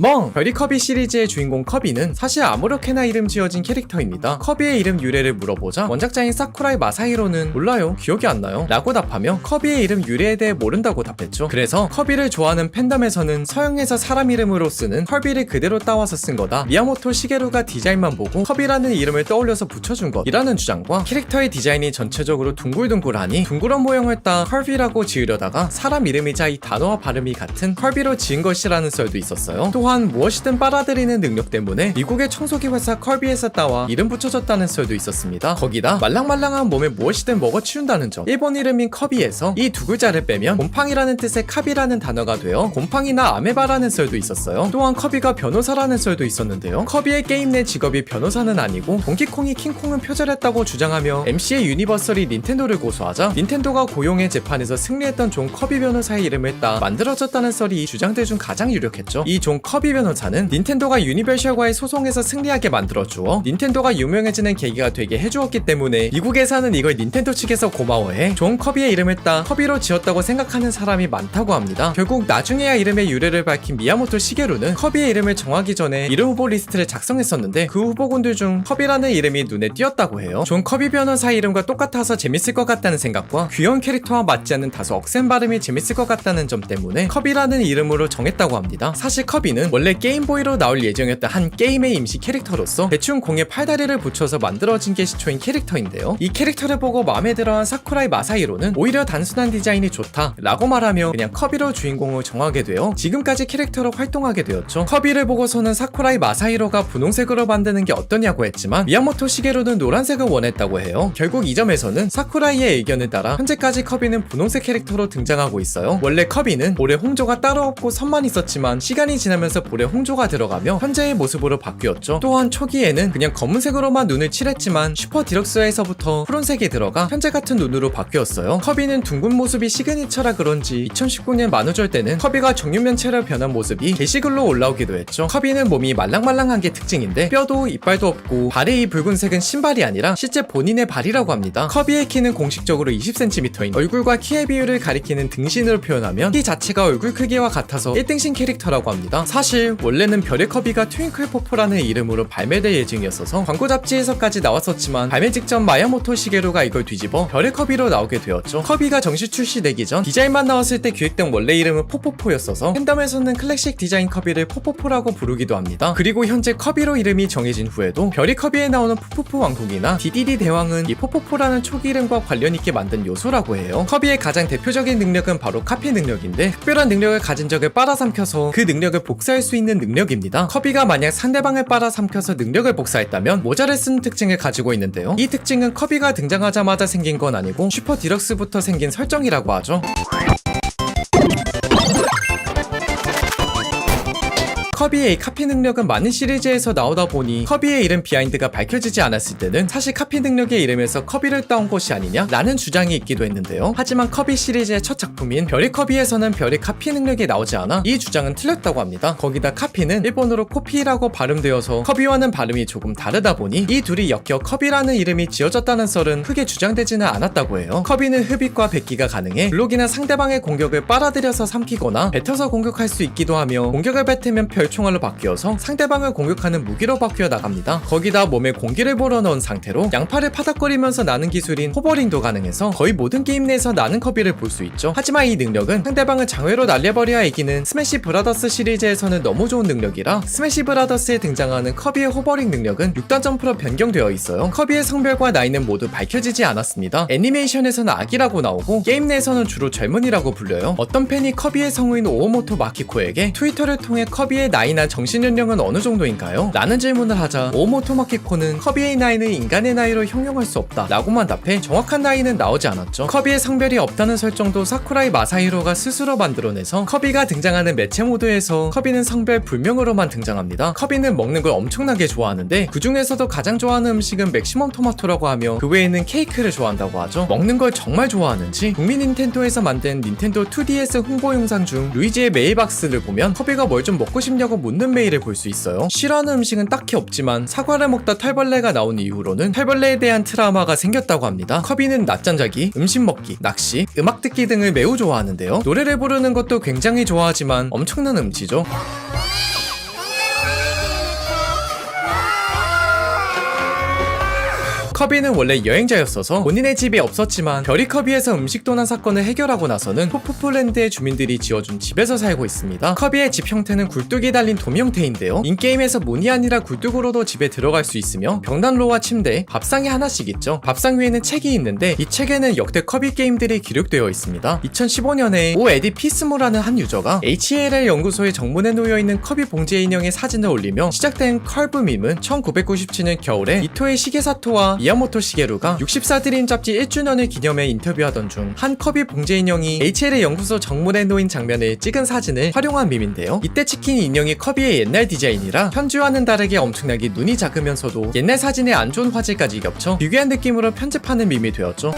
별이 커비 시리즈의 주인공 커비는 사실 아무렇게나 이름 지어진 캐릭터입니다. 커비의 이름 유래를 물어보자 원작자인 사쿠라이 마사히로는 몰라요, 기억이 안 나요 라고 답하며 커비의 이름 유래에 대해 모른다고 답했죠. 그래서 커비를 좋아하는 팬덤에서는 서양에서 사람 이름으로 쓰는 컬비를 그대로 따와서 쓴 거다, 미야모토 시게루가 디자인만 보고 커비라는 이름을 떠올려서 붙여준 것이라는 주장과 캐릭터의 디자인이 전체적으로 둥글둥글하니 둥그런 모형을 따 컬비라고 지으려다가 사람 이름이자 이 단어와 발음이 같은 컬비로 지은 것이라는 썰도 있었어요. 또한 무엇이든 빨아들이는 능력 때문에 미국의 청소기 회사 컬비에서 따와 이름 붙여졌다는 썰도 있었습니다. 거기다 말랑말랑한 몸에 무엇이든 먹어치운다는 점, 일본 이름인 커비에서 이 두 글자를 빼면 곰팡이라는 뜻의 카비라는 단어가 되어 곰팡이나 아메바라는 썰도 있었어요. 또한 커비가 변호사라는 썰도 있었는데요. 커비의 게임 내 직업이 변호사는 아니고 동키콩이 킹콩은 표절했다고 주장하며 MC의 유니버설이 닌텐도를 고소하자 닌텐도가 고용의 재판에서 승리했던 존 커비 변호사의 이름을 따 만들어졌다는 썰이 이 주장들 중 가장 유력했죠. 이 존 커비 변호사는 닌텐도가 유니버셜과의 소송에서 승리하게 만들어주어 닌텐도가 유명해지는 계기가 되게 해주었기 때문에 미국에서는 이걸 닌텐도 측에서 고마워해 존 커비의 이름을 따 커비로 지었다고 생각하는 사람이 많다고 합니다. 결국 나중에야 이름의 유래를 밝힌 미야모토 시게루는 커비의 이름을 정하기 전에 이름 후보 리스트를 작성했었는데 그 후보군들 중 커비라는 이름이 눈에 띄었다고 해요. 존 커비 변호사 이름과 똑같아서 재밌을 것 같다는 생각과 귀여운 캐릭터와 맞지 않는 다소 억센 발음이 재밌을 것 같다는 점 때문에 커비라는 이름으로 정했다고 합니다. 사실 커비는 원래 게임보이로 나올 예정이었던 한 게임의 임시 캐릭터로서 대충 공에 팔다리를 붙여서 만들어진 게 시초인 캐릭터인데요. 이 캐릭터를 보고 마음에 들어한 사쿠라이 마사히로는 오히려 단순한 디자인이 좋다 라고 말하며 그냥 커비로 주인공을 정하게 되어 지금까지 캐릭터로 활동하게 되었죠. 커비를 보고서는 사쿠라이 마사히로가 분홍색으로 만드는 게 어떠냐고 했지만 미야모토 시게루는 노란색을 원했다고 해요. 결국 이 점에서는 사쿠라이의 의견을 따라 현재까지 커비는 분홍색 캐릭터로 등장하고 있어요. 원래 커비는 볼에 홍조가 따로 없고 선만 있었지만 시간이 지나면서 볼에 홍조가 들어가며 현재의 모습으로 바뀌었죠. 또한 초기에는 그냥 검은색으로만 눈을 칠했지만 슈퍼 디럭스에서부터 푸른색이 들어가 현재 같은 눈으로 바뀌었어요. 커비는 둥근 모습이 시그니처라 그런지 2019년 만우절 때는 커비가 정육면체로 변한 모습이 게시글로 올라오기도 했죠. 커비는 몸이 말랑말랑한 게 특징인데 뼈도 이빨도 없고 발의 이 붉은색은 신발이 아니라 실제 본인의 발이라고 합니다. 커비의 키는 공식적으로 20cm인 얼굴과 키의 비율을 가리키는 등신으로 표현하면 키 자체가 얼굴 크기와 같아서 1등신 캐릭터라고 합니다. 사실 원래는 별의 커비가 트윙클 포포라는 이름으로 발매될 예정이었어서 광고 잡지에서까지 나왔었지만 발매 직전 마야모토 시게루가 이걸 뒤집어 별의 커비로 나오게 되었죠. 커비가 정식 출시되기 전 디자인만 나왔을 때 기획된 원래 이름은 포포포였어서 팬덤에서는 클래식 디자인 커비를 포포포라고 부르기도 합니다. 그리고 현재 커비로 이름이 정해진 후에도 별이 커비에 나오는 푸푸푸 왕국이나 디디디 대왕은 이 포포포라는 초기 이름과 관련 있게 만든 요소라고 해요. 커비의 가장 대표적인 능력은 바로 카피 능력인데 특별한 능력을 가진 적을 빨아삼켜서 그 능력을 복사할 수 있는 능력입니다. 커비가 만약 상대방을 빨아삼켜서 능력을 복사했다면 모자를 쓰는 특징을 가지고 있는데요. 이 특징은 커비가 등장하자마자 생긴 건 아니고 슈퍼 디럭스부터 생긴 설정이라고 하죠. 커비의 카피 능력은 많은 시리즈에서 나오다 보니 커비의 이름 비하인드가 밝혀지지 않았을 때는 사실 카피 능력의 이름에서 커비를 따온 것이 아니냐 라는 주장이 있기도 했는데요. 하지만 커비 시리즈의 첫 작품인 별의 커비에서는 별의 카피 능력이 나오지 않아 이 주장은 틀렸다고 합니다. 거기다 카피는 일본어로 코피라고 발음되어서 커비와는 발음이 조금 다르다 보니 이 둘이 엮여 커비라는 이름이 지어졌다는 썰은 크게 주장되지는 않았다고 해요. 커비는 흡입과 뱉기가 가능해 블록이나 상대방의 공격을 빨아들여서 삼키거나 뱉어서 공격할 수 있기도 하며 공격을 뱉으면 총알로 바뀌어서 상대방을 공격하는 무기로 바뀌어 나갑니다. 거기다 몸에 공기를 불어넣은 상태로 양팔을 파닥거리면서 나는 기술인 호버링도 가능해서 거의 모든 게임 내에서 나는 커비를 볼 수 있죠. 하지만 이 능력은 상대방을 장외로 날려버려야 이기는 스매시 브라더스 시리즈에서는 너무 좋은 능력이라 스매시 브라더스에 등장하는 커비의 호버링 능력은 6단 점프로 변경되어 있어요. 커비의 성별과 나이는 모두 밝혀지지 않았습니다. 애니메이션에서는 아기라고 나오고 게임 내에서는 주로 젊은이라고 불려요. 어떤 팬이 커비의 성우인 오오모토 마키코에게 트위터를 통해 커비의 나이나 정신연령은 어느 정도인가요? 라는 질문을 하자 오모토 마키코는 커비의 나이는 인간의 나이로 형용할 수 없다 라고만 답해 정확한 나이는 나오지 않았죠. 커비의 성별이 없다는 설정도 사쿠라이 마사히로가 스스로 만들어내서 커비가 등장하는 매체 모드에서 커비는 성별 불명으로만 등장합니다. 커비는 먹는 걸 엄청나게 좋아하는데 그 중에서도 가장 좋아하는 음식은 맥시멈 토마토라고 하며 그 외에는 케이크를 좋아한다고 하죠. 먹는 걸 정말 좋아하는지 국민 닌텐도에서 만든 닌텐도 2DS 홍보 영상 중 루이지의 메일박스를 보면 커비가 뭘 좀 먹고 싶냐고 묻는 메일을 볼 수 있어요. 싫어하는 음식은 딱히 없지만 사과를 먹다 털벌레가 나온 이후로는 털벌레에 대한 트라우마가 생겼다고 합니다. 커비는 낮잠 자기, 음식 먹기, 낚시, 음악 듣기 등을 매우 좋아하는데요. 노래를 부르는 것도 굉장히 좋아하지만 엄청난 음치죠. 커비는 원래 여행자였어서 본인의 집이 없었지만 별이 커비에서 음식 도난 사건을 해결하고 나서는 포프폴랜드의 주민들이 지어준 집에서 살고 있습니다. 커비의 집 형태는 굴뚝이 달린 돔 형태인데요. 인게임에서 문이 아니라 굴뚝으로도 집에 들어갈 수 있으며 벽난로와 침대, 밥상이 하나씩 있죠. 밥상 위에는 책이 있는데 이 책에는 역대 커비 게임들이 기록되어 있습니다. 2015년에 오 에디 피스모라는 한 유저가 HAL 연구소의 정문에 놓여있는 커비 봉제 인형의 사진을 올리며 시작된 컬브 밈은 1997년 겨울에 이토의 시게사토와 미야모토 시게루가 64드림 잡지 1주년을 기념해 인터뷰하던 중 한 커비 봉제 인형이 HL 연구소 정문에 놓인 장면을 찍은 사진을 활용한 밈인데요. 이때 찍힌 인형이 커비의 옛날 디자인이라 현주와는 다르게 엄청나게 눈이 작으면서도 옛날 사진의 안 좋은 화질까지 겹쳐 비교한 느낌으로 편집하는 밈이 되었죠.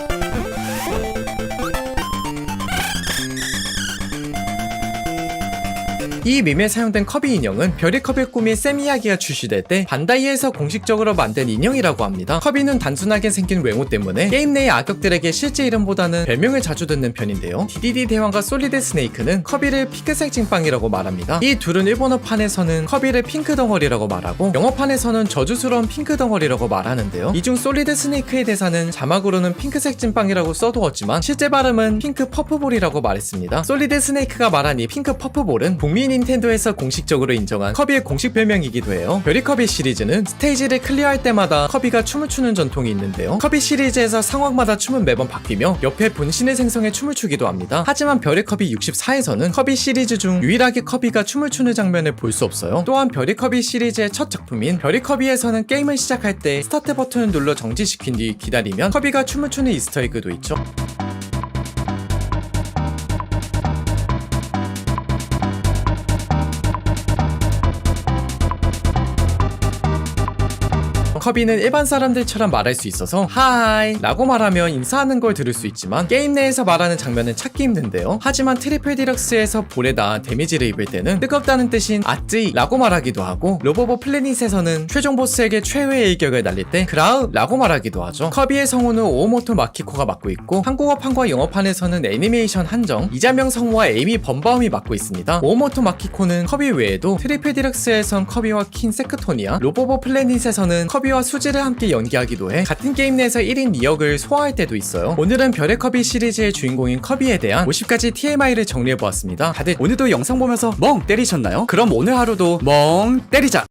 이 밈에 사용된 커비 인형은 별의 커비의 꿈이 샘 이야기가 출시될 때 반다이에서 공식적으로 만든 인형이라고 합니다. 커비는 단순하게 생긴 외모 때문에 게임 내의 악역들에게 실제 이름보다는 별명을 자주 듣는 편인데요. DDD 대왕과 솔리드 스네이크는 커비를 핑크색 찐빵이라고 말합니다. 이 둘은 일본어판에서는 커비를 핑크 덩어리라고 말하고 영어판에서는 저주스러운 핑크 덩어리라고 말하는데요. 이 중 솔리드 스네이크의 대사는 자막으로는 핑크색 찐빵이라고 써두었지만 실제 발음은 핑크 퍼프볼이라고 말했습니다. 솔리드 스네이크가 말한 이 핑크 퍼프볼은 북미 닌텐도에서 공식적으로 인정한 커비의 공식 별명이기도 해요. 별이 커비 시리즈는 스테이지를 클리어할 때마다 커비가 춤을 추는 전통이 있는데요. 커비 시리즈에서 상황마다 춤은 매번 바뀌며 옆에 분신을 생성해 춤을 추기도 합니다. 하지만 별의 커비 64에서는 커비 시리즈 중 유일하게 커비가 춤을 추는 장면을 볼 수 없어요. 또한 별이 커비 시리즈의 첫 작품인 별이 커비에서는 게임을 시작할 때 스타트 버튼을 눌러 정지시킨 뒤 기다리면 커비가 춤을 추는 이스터에그도 있죠. 커비는 일반 사람들처럼 말할 수 있어서 하이 라고 말하면 인사하는 걸 들을 수 있지만 게임 내에서 말하는 장면은 찾기 힘든데요. 하지만 트리플 디럭스에서 볼에다 데미지를 입을 때는 뜨겁다는 뜻인 아쯔이 라고 말하기도 하고 로보보 플래닛에서는 최종 보스에게 최후의 일격을 날릴 때 그라우 라고 말하기도 하죠. 커비의 성우는 오모토 마키코가 맡고 있고 한국어판과 영어판에서는 애니메이션 한정, 이자명 성우와 에이미 범바움이 맡고 있습니다. 오모토 마키코는 커비 외에도 트리플 디럭스에선 커비와 킨 세크토니아, 로보보 플래닛에서는 커비와 수지를 함께 연기하기도 해 같은 게임 내에서 1인 2역을 소화할 때도 있어요. 오늘은 별의 커비 시리즈의 주인공인 커비에 대한 50가지 TMI를 정리해보았습니다. 다들 오늘도 영상 보면서 멍 때리셨나요? 그럼 오늘 하루도 멍 때리자!